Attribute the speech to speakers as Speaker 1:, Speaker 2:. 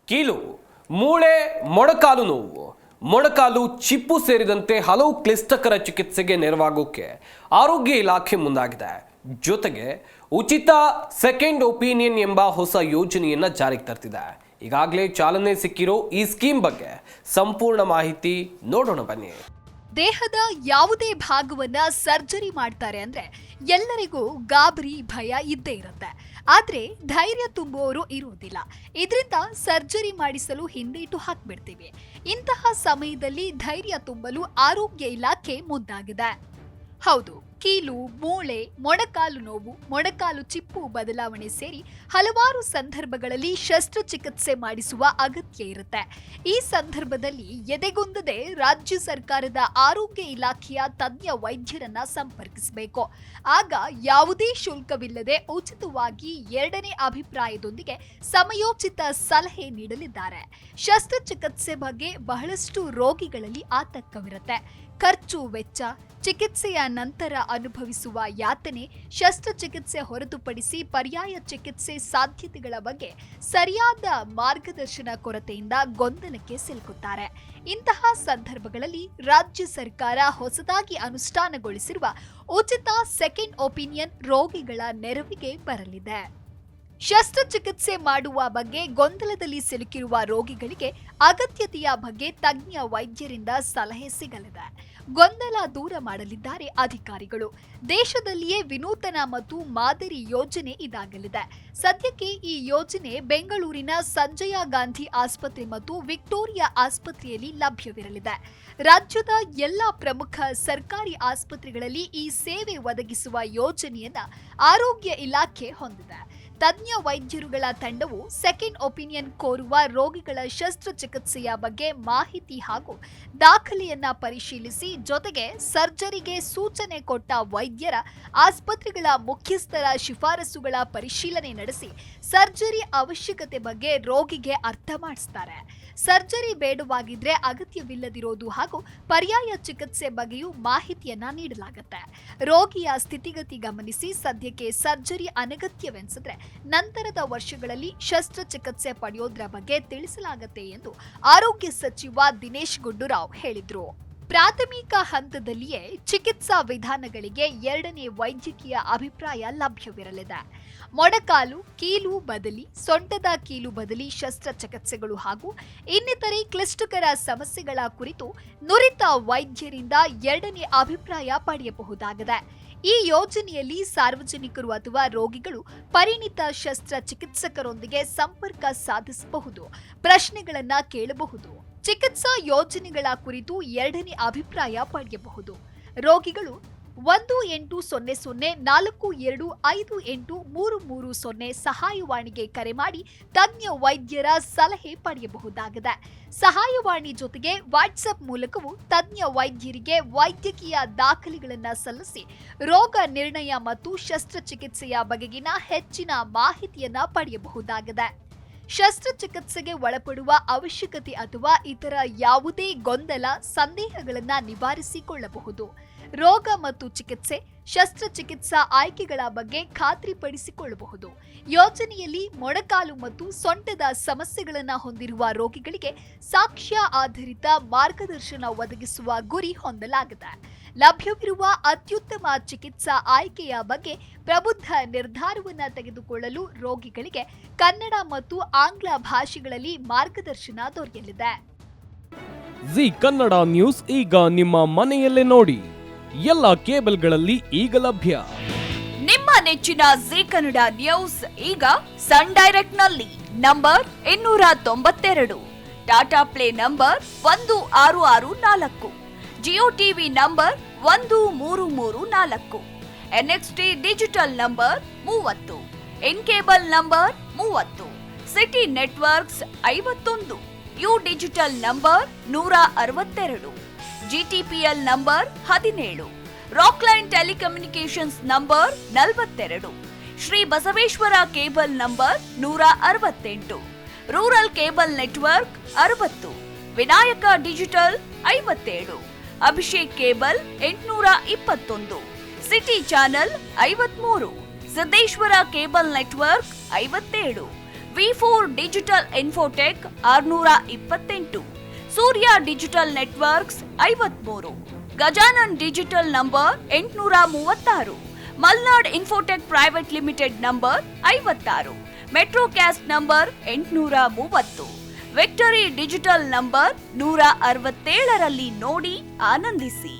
Speaker 1: ಕೀಲು, ಮೂಳೆ, ಮೊಣಕಾಲು ನೋವು, ಮೊಣಕಾಲು ಚಿಪ್ಪು ಸೇರಿದಂತೆ ಹಲವು ಕ್ಲಿಷ್ಟಕರ ಚಿಕಿತ್ಸೆಗೆ ನೆರವಾಗೋಕೆ ಆರೋಗ್ಯ ಇಲಾಖೆ ಮುಂದಾಗಿದೆ. ಜೊತೆಗೆ ಉಚಿತ ಸೆಕೆಂಡ್ ಒಪಿನಿಯನ್ ಎಂಬ ಹೊಸ ಯೋಜನೆಯನ್ನ ಜಾರಿಗೆ ತರ್ತಿದೆ. ಈಗಾಗಲೇ ಚಾಲನೆ ಸಿಕ್ಕಿರೋ ಈ ಸ್ಕೀಮ್ ಬಗ್ಗೆ ಸಂಪೂರ್ಣ ಮಾಹಿತಿ ನೋಡೋಣ ಬನ್ನಿ.
Speaker 2: ದೇಹದ ಯಾವುದೇ ಭಾಗವನ್ನ ಸರ್ಜರಿ ಮಾಡ್ತಾರೆ ಅಂದ್ರೆ ಎಲ್ಲರಿಗೂ ಗಾಬರಿ ಭಯ ಇದ್ದೇ ಇರುತ್ತೆ. ಆದ್ರೆ ಧೈರ್ಯ ತುಂಬುವವರು ಇರುವುದಿಲ್ಲ. ಇದರಿಂದ ಸರ್ಜರಿ ಮಾಡಿಸಲು ಹಿಂದೇಟು ಹಾಕ್ಬಿಡ್ತೀವಿ. ಇಂತಹ ಸಮಯದಲ್ಲಿ ಧೈರ್ಯ ತುಂಬಲು ಆರೋಗ್ಯ ಇಲಾಖೆ ಮುಂದಾಗಿದೆ. ಹೌದು, ಕೀಲು, ಮೂಳೆ, ಮೊಣಕಾಲು ನೋವು, ಮೊಣಕಾಲು ಚಿಪ್ಪು ಬದಲಾವಣೆ ಸೇರಿ ಹಲವಾರು ಸಂದರ್ಭಗಳಲ್ಲಿ ಶಸ್ತ್ರಚಿಕಿತ್ಸೆ ಮಾಡಿಸುವ ಅಗತ್ಯ ಇರುತ್ತೆ. ಈ ಸಂದರ್ಭದಲ್ಲಿ ಎದೆಗುಂದದೆ ರಾಜ್ಯ ಸರ್ಕಾರದ ಆರೋಗ್ಯ ಇಲಾಖೆಯ ತಜ್ಞ ವೈದ್ಯರನ್ನ ಸಂಪರ್ಕಿಸಬೇಕು. ಆಗ ಯಾವುದೇ ಶುಲ್ಕವಿಲ್ಲದೆ ಉಚಿತವಾಗಿ 2ನೇ ಅಭಿಪ್ರಾಯದೊಂದಿಗೆ ಸಮಯೋಚಿತ ಸಲಹೆ ನೀಡಲಿದ್ದಾರೆ. ಶಸ್ತ್ರಚಿಕಿತ್ಸೆ ಬಗ್ಗೆ ಬಹಳಷ್ಟು ರೋಗಿಗಳಲ್ಲಿ ಆತಂಕವಿರುತ್ತೆ. ಖರ್ಚು ವೆಚ್ಚ, ಚಿಕಿತ್ಸೆಯ ನಂತರ ಅನುಭವಿಸುವ ಯಾತನೆ, ಶಸ್ತ್ರಚಿಕಿತ್ಸೆ ಹೊರತುಪಡಿಸಿ ಪರ್ಯಾಯ ಚಿಕಿತ್ಸೆ ಸಾಧ್ಯತೆಗಳ ಬಗ್ಗೆ ಸರಿಯಾದ ಮಾರ್ಗದರ್ಶನ ಕೊರತೆಯಿಂದ ಗೊಂದಲಕ್ಕೆ ಸಿಲುಕುತ್ತಾರೆ. ಇಂತಹ ಸಂದರ್ಭಗಳಲ್ಲಿ ರಾಜ್ಯ ಸರ್ಕಾರ ಹೊಸದಾಗಿ ಅನುಷ್ಠಾನಗೊಳಿಸಿರುವ ಉಚಿತ ಸೆಕೆಂಡ್ ಒಪಿನಿಯನ್ ರೋಗಿಗಳ ನೆರವಿಗೆ ಬರಲಿದೆ. ಶಸ್ತ್ರಚಿಕಿತ್ಸೆ ಮಾಡುವ ಬಗ್ಗೆ ಗೊಂದಲದಲ್ಲಿ ಸಿಲುಕಿರುವ ರೋಗಿಗಳಿಗೆ ಅಗತ್ಯತೆಯ ಬಗ್ಗೆ ತಜ್ಞ ವೈದ್ಯರಿಂದ ಸಲಹೆ ಸಿಗಲಿದೆ. ಗೊಂದಲ ದೂರ ಮಾಡಲಿದ್ದಾರೆ ಅಧಿಕಾರಿಗಳು. ದೇಶದಲ್ಲಿಯೇ ವಿನೂತನ ಮತ್ತು ಮಾದರಿ ಯೋಜನೆ ಇದಾಗಲಿದೆ. ಸದ್ಯಕ್ಕೆ ಈ ಯೋಜನೆ ಬೆಂಗಳೂರಿನ ಸಂಜಯ ಗಾಂಧಿ ಆಸ್ಪತ್ರೆ ಮತ್ತು ವಿಕ್ಟೋರಿಯಾ ಆಸ್ಪತ್ರೆಯಲ್ಲಿ ಲಭ್ಯವಿರಲಿದೆ. ರಾಜ್ಯದ ಎಲ್ಲ ಪ್ರಮುಖ ಸರ್ಕಾರಿ ಆಸ್ಪತ್ರೆಗಳಲ್ಲಿ ಈ ಸೇವೆ ಒದಗಿಸುವ ಯೋಜನೆಯನ್ನ ಆರೋಗ್ಯ ಇಲಾಖೆ ಹೊಂದಿದೆ. ತಜ್ಞ ವೈದ್ಯರುಗಳ ತಂಡವು ಸೆಕೆಂಡ್ ಒಪಿನಿಯನ್ ಕೋರುವ ರೋಗಿಗಳ ಶಸ್ತ್ರಚಿಕಿತ್ಸೆಯ ಬಗ್ಗೆ ಮಾಹಿತಿ ಹಾಗೂ ದಾಖಲೆಯನ್ನ ಪರಿಶೀಲಿಸಿ, ಜೊತೆಗೆ ಸರ್ಜರಿಗೆ ಸೂಚನೆ ಕೊಟ್ಟ ವೈದ್ಯರ, ಆಸ್ಪತ್ರೆಗಳ ಮುಖ್ಯಸ್ಥರ ಶಿಫಾರಸುಗಳ ಪರಿಶೀಲನೆ ನಡೆಸಿ ಸರ್ಜರಿ ಅವಶ್ಯಕತೆ ಬಗ್ಗೆ ರೋಗಿಗೆ ಅರ್ಥ ಮಾಡಿಸ್ತಾರೆ. ಸರ್ಜರಿ ಬೇಡವಾಗಿದ್ರೆ ಅಗತ್ಯವಿಲ್ಲದಿರೋದು ಹಾಗೂ ಪರ್ಯಾಯ ಚಿಕಿತ್ಸೆ ಬಗ್ಗೆಯೂ ಮಾಹಿತಿಯನ್ನ ನೀಡಲಾಗುತ್ತೆ. ರೋಗಿಯ ಸ್ಥಿತಿಗತಿ ಗಮನಿಸಿ ಸದ್ಯಕ್ಕೆ ಸರ್ಜರಿ ಅನಗತ್ಯವೆನಿಸಿದ್ರೆ ನಂತರದ ವರ್ಷಗಳಲ್ಲಿ ಶಸ್ತ್ರಚಿಕಿತ್ಸೆ ಪಡೆಯೋದ್ರ ಬಗ್ಗೆ ತಿಳಿಸಲಾಗುತ್ತೆ ಎಂದು ಆರೋಗ್ಯ ಸಚಿವ ದಿನೇಶ್ ಗುಂಡೂರಾವ್ ಹೇಳಿದ್ರು. ಪ್ರಾಥಮಿಕ ಹಂತದಲ್ಲಿಯೇ ಚಿಕಿತ್ಸಾ ವಿಧಾನಗಳಿಗೆ 2ನೇ ವೈದ್ಯಕೀಯ ಅಭಿಪ್ರಾಯ ಲಭ್ಯವಿರಲಿದೆ. ಮೊಣಕಾಲು, ಕೀಲು ಬದಲಿ, ಸೊಂಟದ ಕೀಲು ಬದಲಿ ಶಸ್ತ್ರಚಿಕಿತ್ಸೆಗಳು ಹಾಗೂ ಇನ್ನಿತರೆ ಕ್ಲಿಷ್ಟಕರ ಸಮಸ್ಯೆಗಳ ಕುರಿತು ನುರಿತ ವೈದ್ಯರಿಂದ 2ನೇ ಅಭಿಪ್ರಾಯ ಪಡೆಯಬಹುದಾಗಿದೆ. ಈ ಯೋಜನೆಯಲ್ಲಿ ಸಾರ್ವಜನಿಕರು ಅಥವಾ ರೋಗಿಗಳು ಪರಿಣಿತ ಶಸ್ತ್ರಚಿಕಿತ್ಸಕರೊಂದಿಗೆ ಸಂಪರ್ಕ ಸಾಧಿಸಬಹುದು, ಪ್ರಶ್ನೆಗಳನ್ನ ಕೇಳಬಹುದು, ಚಿಕಿತ್ಸಾ ಯೋಜನೆಗಳ ಕುರಿತು 2ನೇ ಅಭಿಪ್ರಾಯ ಪಡೆಯಬಹುದು. ರೋಗಿಗಳು 1800-42583330 ಸಹಾಯವಾಣಿಗೆ ಕರೆ ಮಾಡಿ ತಜ್ಞ ವೈದ್ಯರ ಸಲಹೆ ಪಡೆಯಬಹುದಾಗಿದೆ. ಸಹಾಯವಾಣಿ ಜೊತೆಗೆ ವಾಟ್ಸ್ಆಪ್ ಮೂಲಕವೂ ತಜ್ಞ ವೈದ್ಯರಿಗೆ ವೈದ್ಯಕೀಯ ದಾಖಲೆಗಳನ್ನು ಸಲ್ಲಿಸಿ ರೋಗ ನಿರ್ಣಯ ಮತ್ತು ಶಸ್ತ್ರಚಿಕಿತ್ಸೆಯ ಬಗೆಗಿನ ಹೆಚ್ಚಿನ ಮಾಹಿತಿಯನ್ನ ಪಡೆಯಬಹುದಾಗಿದೆ. ಶಸ್ತ್ರಚಿಕಿತ್ಸೆಗೆ ಒಳಪಡುವ ಅವಶ್ಯಕತೆ ಅಥವಾ ಇತರ ಯಾವುದೇ ಗೊಂದಲ, ಸಂದೇಹಗಳನ್ನು ನಿವಾರಿಸಿಕೊಳ್ಳಬಹುದು. ರೋಗ ಮತ್ತು ಚಿಕಿತ್ಸೆ, ಶಸ್ತ್ರಚಿಕಿತ್ಸಾ ಆಯ್ಕೆಗಳ ಬಗ್ಗೆ ಖಾತ್ರಿಪಡಿಸಿಕೊಳ್ಳಬಹುದು. ಯೋಜನೆಯಲ್ಲಿ ಮೊಣಕಾಲು ಮತ್ತು ಸೊಂಟದ ಸಮಸ್ಯೆಗಳನ್ನು ಹೊಂದಿರುವ ರೋಗಿಗಳಿಗೆ ಸಾಕ್ಷ್ಯ ಆಧಾರಿತ ಮಾರ್ಗದರ್ಶನ ಒದಗಿಸುವ ಗುರಿ ಹೊಂದಲಾಗಿದೆ. ಲಭ್ಯವಿರುವ ಅತ್ಯುತ್ತಮ ಚಿಕಿತ್ಸಾ ಆಯ್ಕೆಯ ಬಗ್ಗೆ ಪ್ರಬುದ್ಧ ನಿರ್ಧಾರವನ್ನು ತೆಗೆದುಕೊಳ್ಳಲು ರೋಗಿಗಳಿಗೆ ಕನ್ನಡ ಮತ್ತು ಆಂಗ್ಲ ಭಾಷೆಗಳಲ್ಲಿ ಮಾರ್ಗದರ್ಶನ ದೊರೆಯಲಿದೆ.
Speaker 3: ಜಿ ಕನ್ನಡ ನ್ಯೂಸ್ ಈಗ ನಿಮ್ಮ ಮನೆಯಲ್ಲೇ ನೋಡಿ. ಎಲ್ಲ ಕೇಬಲ್ಗಳಲ್ಲಿ ಈಗ ಲಭ್ಯ.
Speaker 4: ನಿಮ್ಮ ನೆಚ್ಚಿನ ಜಿ ಕನ್ನಡ ನ್ಯೂಸ್ ಈಗ ಸನ್ ಡೈರೆಕ್ಟ್ ನಲ್ಲಿ number 292, Tata play number 1664, Jio TV number 1334, NXT digital number 30, in cable number 30, city networks 51, U digital number 162, GTPL number 17, Rockline telecommunications number 42, Shri Basaveshwara cable number 168, rural cable network 60, Vinayaka digital 57, Abhishek cable 821, city channel 53, Siddeshwara cable network 57, ವಿ4 digital infotech 628, Surya digital networks 53, Gajanan digital number 836, Malnad infotech private limited number 56, Metrocast number 830, victory digital number 167ರಲ್ಲಿ ನೋಡಿ ಆನಂದಿಸಿ.